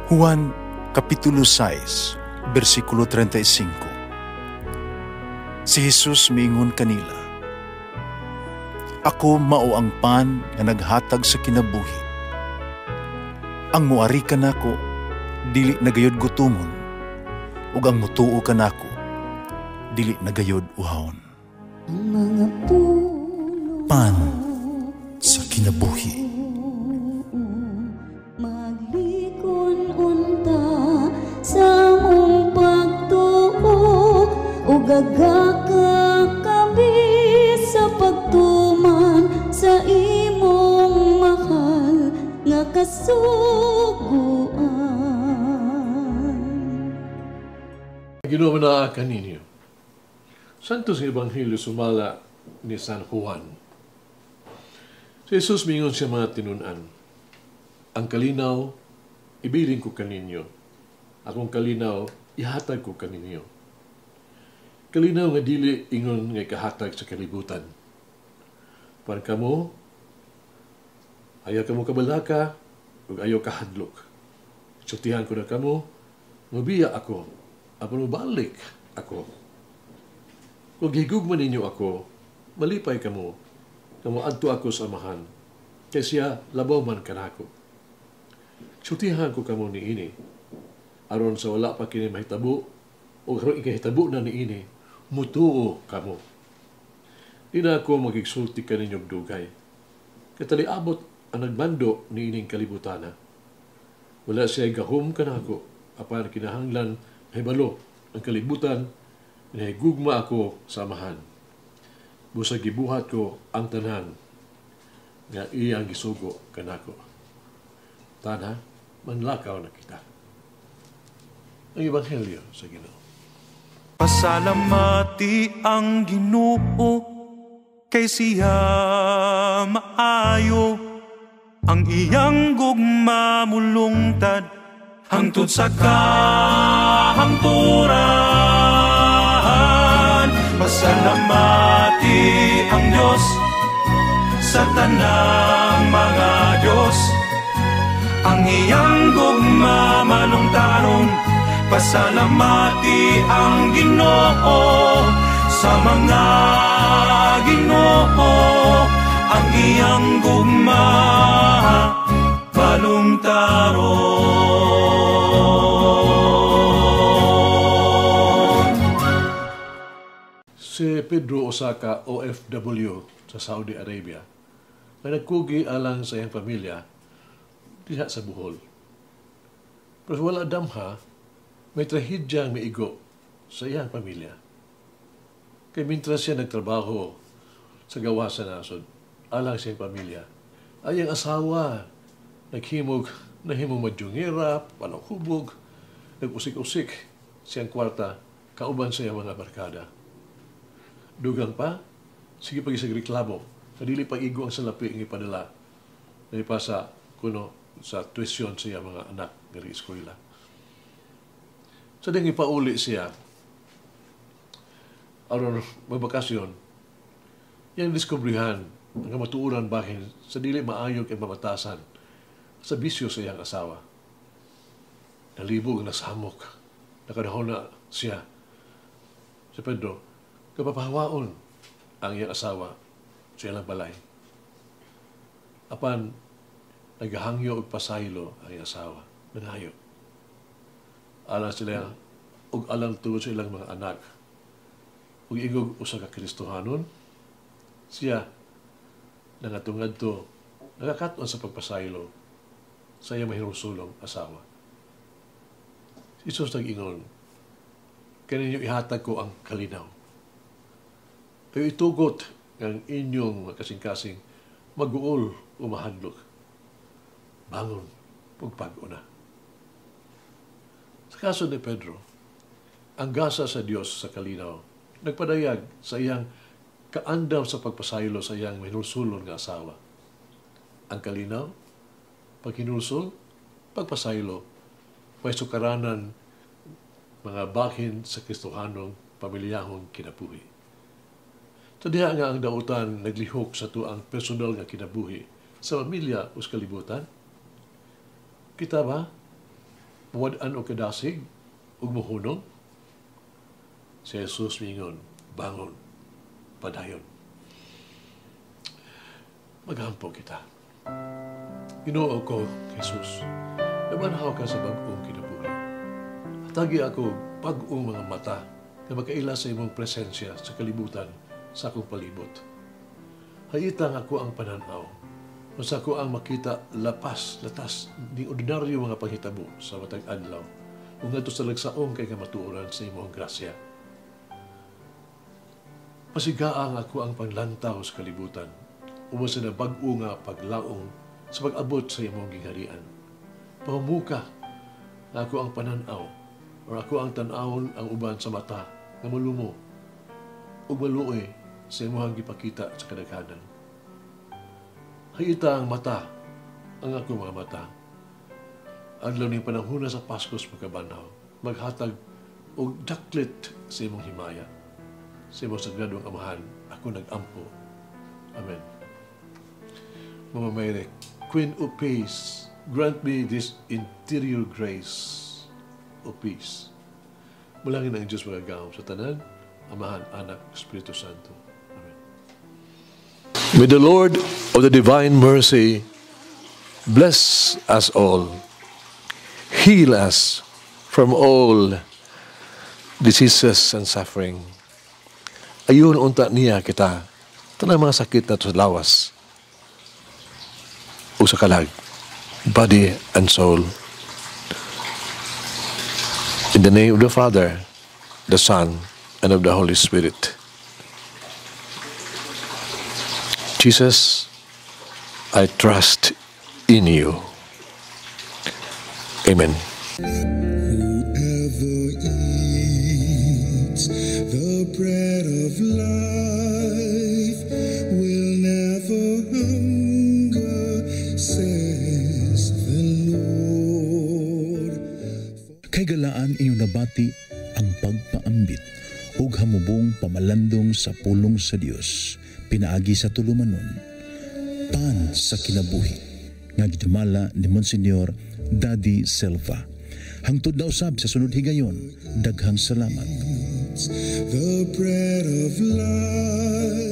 Juan Kapitulo 6, versikulo 35. Si Jesus miingon kanila, "Ako mao ang pan nga naghatag sa kinabuhi. Ang muari kanako dili nagayod gutomon, ug ang mutuo kanako dili nagayod uhawon." Ang mga puno Pan sa kinabuhi. maglikon unta sa mong pagtuo ug gagakabi sa pagtuman sa imong mahal nga kasuguan. Ginoo na kaninyo. Santos ng Ebanghelyo sumala ni San Juan. Si Jesus mingon siya mga tinunan, "Ang kalinaw, ibiling ko kaninyo. Akong kalinaw, ihatag ko kaninyo. Kalinaw nga dili ingon nga kahatag sa kalibutan. Pan kamo, ayaw kamo kabalaka, ug ayaw kahadlok. Sultihan ko na kamo, mabiya ako, apan mabalik ako. Kung higugman ninyo ako, malipay kamo adto ako sa amahan, kay siya labaw man kanako. Sultihan ko kamo ni ini, aron sa wala pa kini mahitabo, o aron ikahitabo na ni ini, mutuo kamo. Di na ako magigsulti ka ninyong dugay. Kataliabot ang nagmando ni ining kalibutana. Wala siya gahom kanako, apan kinahanglan hibalo ang kalibutan, nahigugma ako sa amahan. Busa gibuhat ko ang tanan nga iyang gisugo kanako. Tana, manlakaw na kita." Ang Ebanghelyo sa Ginoo. Pasalamati ang Ginoo kay siya maayo, ang iyang gugma mulungtad hangtod sa kahangturan. Pasalamati ang Diyos sa tanang mga Diyos, ang iyang gugma malungtaron. Pasalamati ang Ginoo sa mga Ginoo, ang iyang gugma malungtaron. Si Pedro Osaka, OFW sa Saudi Arabia, ay nagkugi alang sa iyang pamilya diha sa Bohol. Pero wala damha, may trahedyang maigo sa iyang pamilya. Kaya mintras siya nagtrabaho sa gawa sa nasod, alang sa iyang pamilya, ay ang asawa nahimong madyungira, panahubog, nag-usik-usik siyang kwarta, kauban sa iyang mga barkada. Dugang pa, sige pag-isagreklamo, kadili pag-igo ang salapi ng ipadala na ipasa kuno sa tuition siya mga anak ng eskwela. Sa ding ipauli siya, aron magbakasyon, yung diskubrihan ang matuuran bahin sa dili maayog at mamatasan sa bisyo sa iyang asawa. Nalibog na samok, nakadahon na siya. Si Pedro, kapapahawaon ang iyang asawa sa ilang balay. Apan, naghahangyo og pasaylo ang iyang asawa. Manayo. Alang sila, ug alang tulo sa ilang mga anak. Ug igog usa ka Kristohanon, siya nangatungad-to, nagakaton sa pagpasaylo sa iyang mahinusulong asawa. Si Jesus nag-ingon, "Kaninyo ihatag ko ang kalinaw. Kayo itugot ng inyong kasing-kasing mag-uol o mahadlok. Bangon, pagpag-o na." Sa kaso ni Pedro, ang gasa sa Diyos sa kalinaw, nagpadayag sa iyang kaandam sa pagpasaylo sa iyang hinulsulon nga asawa. Ang kalinaw, paghinulsol, pagpasaylo, may sukaranan mga bahin sa Kristohanong pamilyahong kinabuhi. So diha nga ang dautan naglihok sa tuang personal nga kinabuhi sa pamilya o sa kalibutan. Kita ba? Mawadaan o kadasig, ug mohunong. Si Jesus mingon, bangon, padayon. Maghampo kita. Ginoo ko, Jesus, namanhaw ka sa bag-ong kinabuhi. Hatagi ako pag-ong mga mata na makaila sa imong presensya sa kalibutan sa akong palibot. Hayitang ako ang pananaw. Mas ako ang makita latas ni ordinaryo mga panghitabo sa matag adlaw. Kung nga ito sa lagsaong kay kamatuoran sa imong grasya. Pasigaang ako ang panglantaw sa kalibutan. Umasa na bag-o nga paglaong sa pag-abot sa imong gingharian. Pahamuka na ako ang pananaw o ako ang tanawon ang uban sa mata nga malumo o maluoy sa imong gipakita sa kadaghanan. Hayita ang mata, ang ako mga mata. Adlaw ning panahuna sa Paskos magkabanaw, maghatag og daklit sa imong himaya. Sa imong sagradong amahan, ako nag-ampo. Amen. Mama Mayre, Queen of Peace, grant me this interior grace of peace. Mulangin ang Diyos magagawang sa tanan, Amahan, Anak, Espiritu Santo. May the Lord of the divine mercy bless us all, heal us from all diseases and suffering. Ayun unta niya kita, tanang mga sakit na to sa lawas o sa kalag, body and soul. In the name of the Father, the Son, and of the Holy Spirit. Jesus, I trust in you. Amen. Whoever eats the bread of life will never hunger, says the Lord. Kay galaan inyong nabati ang pagpaambit ug hamubong pamalandong sa pulong sa Dios. Pinaagi sa tulumanon, pan sa kinabuhi, nga gidumala ni Monsignor Daddy Silva. Hangtod na usab sa sunod higayon, daghang salamat. The bread of life.